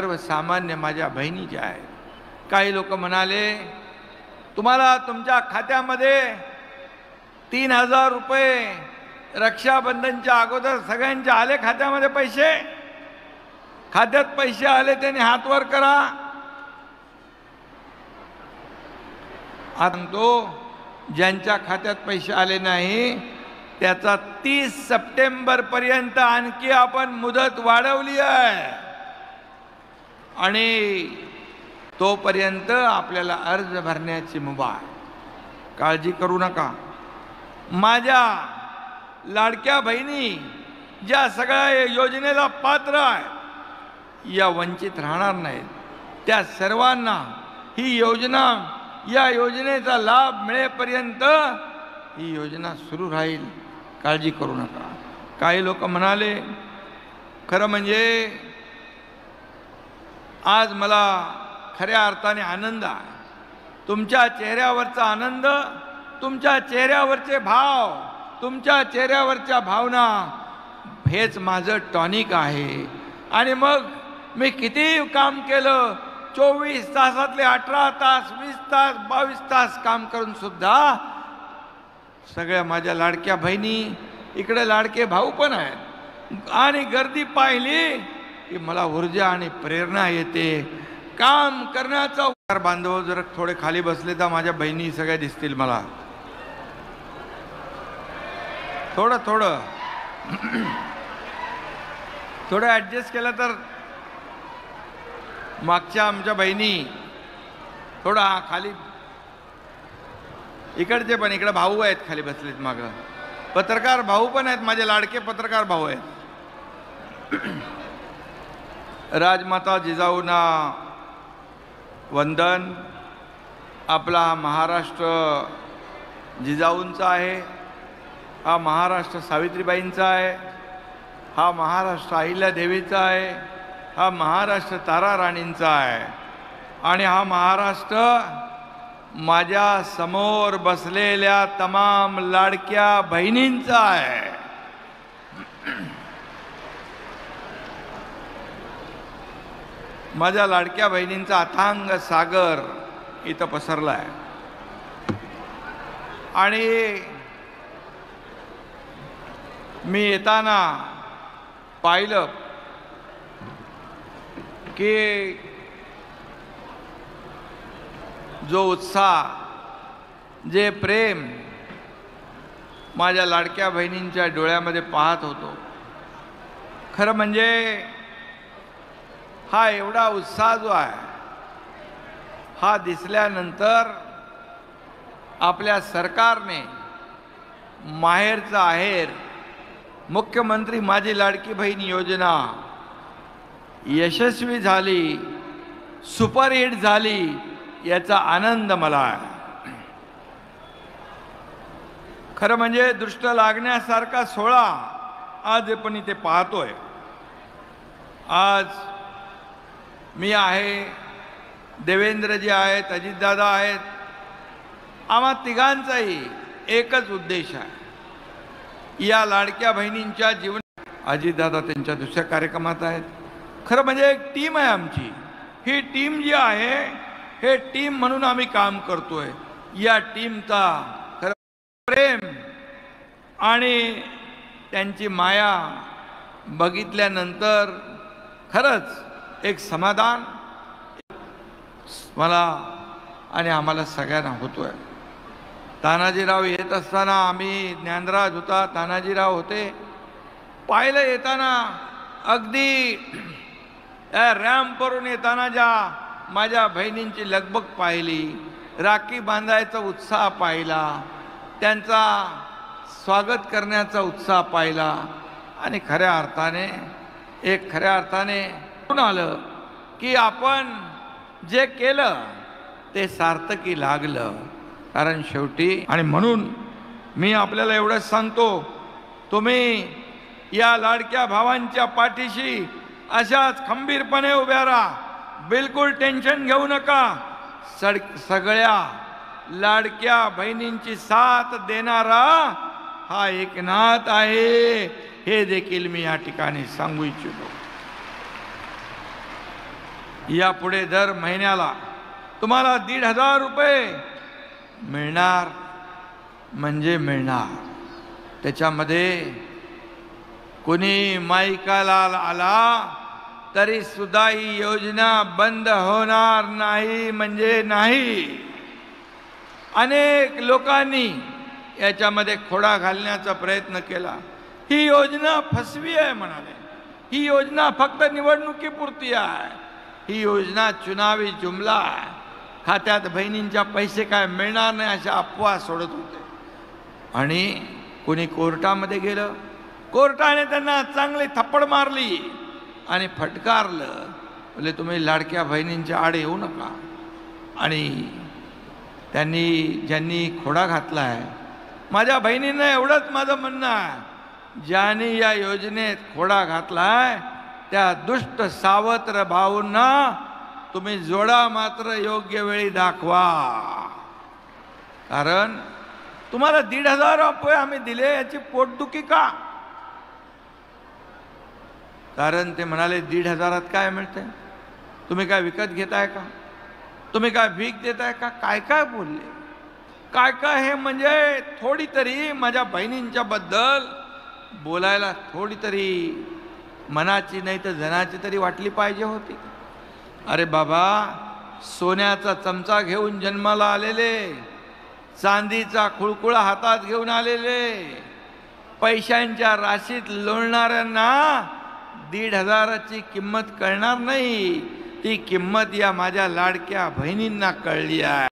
सर्वसामान्य माझ्या बहिणीच्या आहेत. काही लोक म्हणाले तुम्हाला तुमच्या खात्यामध्ये 3000 रुपये रक्षाबंधनच्या अगोदर सगळ्यांच्या आले खात्यामध्ये पैसे. खात्यात पैसे आले त्यांनी हात वर करा. सांगतो ज्यांच्या खात्यात पैसे आले नाही त्याचा 30 सप्टेंबर पर्यंत आणखी आपण मुदत वाढवली आहे आणि तोपर्यंत आपल्याला अर्ज भरण्याची मुभा आहे. काळजी करू नका. माझ्या लाडक्या बहिणी ज्या सगळ्या योजनेला पात्र आहेत या वंचित राहणार नाहीत. त्या सर्वांना ही योजना या योजनेचा लाभ मिळेपर्यंत ही योजना सुरू राहील. काळजी करू नका. काही लोक म्हणाले खरं म्हणजे आज मला खऱ्या अर्थाने आनंद आहे. तुमच्या चेहऱ्यावरचा आनंद, तुमच्या चेहऱ्यावरचे भाव, तुमच्या चेहऱ्यावरच्या भावना हेच माझं टॉनिक आहे. आणि मग मी किती काम केलं, 24 तासातले 18 तास, 20 तास, 22 तास काम करून सुद्धा सगळ्या माझ्या लाडक्या बहिणी, इकडे लाडके भाऊ पण आहेत आणि गर्दी पाहिली की मला ऊर्जा आणि प्रेरणा येते काम करण्याचा. बांधव जर थोडे खाली बसले तर माझ्या बहिणी सगळ्या दिसतील मला. थोडं थोडं थोडं ॲडजस्ट केलं तर. मागच्या आमच्या बहिणी थोडा खाली, इकडचे पण, इकडे भाऊ आहेत खाली बसलेत मागं. पत्रकार भाऊ पण आहेत, माझे लाडके पत्रकार भाऊ आहेत. राजमाता जिजाऊंना वंदन. आपला हा महाराष्ट्र जिजाऊंचा आहे, हा महाराष्ट्र सावित्रीबाईंचा आहे, हा महाराष्ट्र अहिल्यादेवीचा आहे, हा महाराष्ट्र तारा राणींचा आहे आणि हा महाराष्ट्र माझ्या समोर बसलेल्या तमाम लाडक्या बहिणींचा आहे. माझ्या लाडक्या बहिणींचा अथांग सागर इथं पसरला आहे. आणि मी येताना पाहिलं की जो उत्साह, जे प्रेम माझ्या लाडक्या बहिणींच्या डोळ्यामध्ये पाहत होतो, खरं म्हणजे हा एवढा उत्साह जो आहे हा दिसल्यानंतर आपल्या सरकारने माहेरचा आहेर, मुख्यमंत्री माझी लाडकी बहीण योजना यशस्वी झाली, सुपरहिट झाली याचा आनंद मला आहे. खरं म्हणजे दृष्ट लागण्यासारखा सोहळा आज आपण इथे पाहतोय. आज मी आहे, देवेंद्रजी आहेत, अजितदादा आहेत. आम्हा तिघांचाही एकच उद्देश आहे, या लाडक्या बहिणींच्या जीवन. अजितदादा त्यांच्या दुसऱ्या कार्यक्रमात आहेत. खरं म्हणजे एक टीम आहे आमची. ही टीम जी आहे हे टीम म्हणून आम्ही काम करतोय. या टीमचा खरं प्रेम आणि त्यांची माया बघितल्यानंतर खरंच एक समाधान मला आणि आम्हाला सगळ्यांना होतोय. तानाजीराव येत असताना आम्ही, ज्ञानराज होता, तानाजीराव होते, पाहिलं येताना अगदी रॅम्पवरून येताना ज्या माझ्या बहिणींची लगबग पाहिली, राखी बांधायचा उत्साह पाहिला, त्यांचा स्वागत करण्याचा उत्साह पाहिला आणि खऱ्या अर्थाने आलं की आपण जे केलं ते सार्थकी लागलं. कारण शेवटी, आणि म्हणून मी आपल्याला एवढंच सांगतो, तुम्ही या लाडक्या भावांच्या पाठीशी अशाच खंबीरपणे उभ्या राहा. बिलकुल टेन्शन घेऊ नका. सगळ्या लाडक्या बहिणींची साथ देणारा हा एकनाथ आहे, हे देखील मी या ठिकाणी सांगू इच्छितो. यापुढे दर महिन्याला तुम्हाला 1,500 रुपये मिळणार म्हणजे मिळणार। त्याच्यामध्ये कोणी माईकाला आला तरी सुद्धा ही योजना बंद होणार नाही म्हणजे नाही। अनेक लोकांनी याच्यामध्ये खोडा घालण्याचा प्रयत्न केला। ही योजना फसवी आहे म्हणाले, ही योजना फक्त निवडणुकीपुरती आहे, ही योजना चुनावी जुमला आहे, खात्यात बहिणींच्या पैसे काय मिळणार नाही अशा अफवा सोडत होते। आणि कोणी कोर्टामध्ये गेलं, कोर्टाने त्यांना चांगली थप्पड मारली आणि फटकारलं, बोले तुम्ही लाडक्या बहिणींच्या आड येऊ नका। आणि ज्यांनी खोडा घातला आहे, माझ्या बहिणींना एवढंच माझं म्हणणं आहे, ज्यांनी या योजनेत खोडा घातलाय त्या दुष्ट सावत्र भाऊंना तुम्ही जोडा मात्र योग्य वेळी दाखवा। कारण तुम्हाला 1,500 रुपये आम्ही दिले याची पोटदुखी का? कारण ते म्हणाले 1,500 काय मिळते, तुम्ही काय विकत घेताय का, तुम्ही काय भीक देताय का, काय काय बोलले, काय काय हे म्हणजे थोडी तरी माझ्या बहिणींच्या बद्दल बोलायला थोडी तरी मनाची नाही तर जनाची तरी वाटली पाहिजे होती। अरे बाबा, सोन्याचा चमचा घेऊन जन्माला आलेले, चांदीचा खुळखुळा हातात घेऊन आलेले, पैशांच्या राशीत लोळणाऱ्यांना 1,500ची किंमत कळणार नाही, ती किंमत या माझ्या लाडक्या बहिणींना कळली आहे।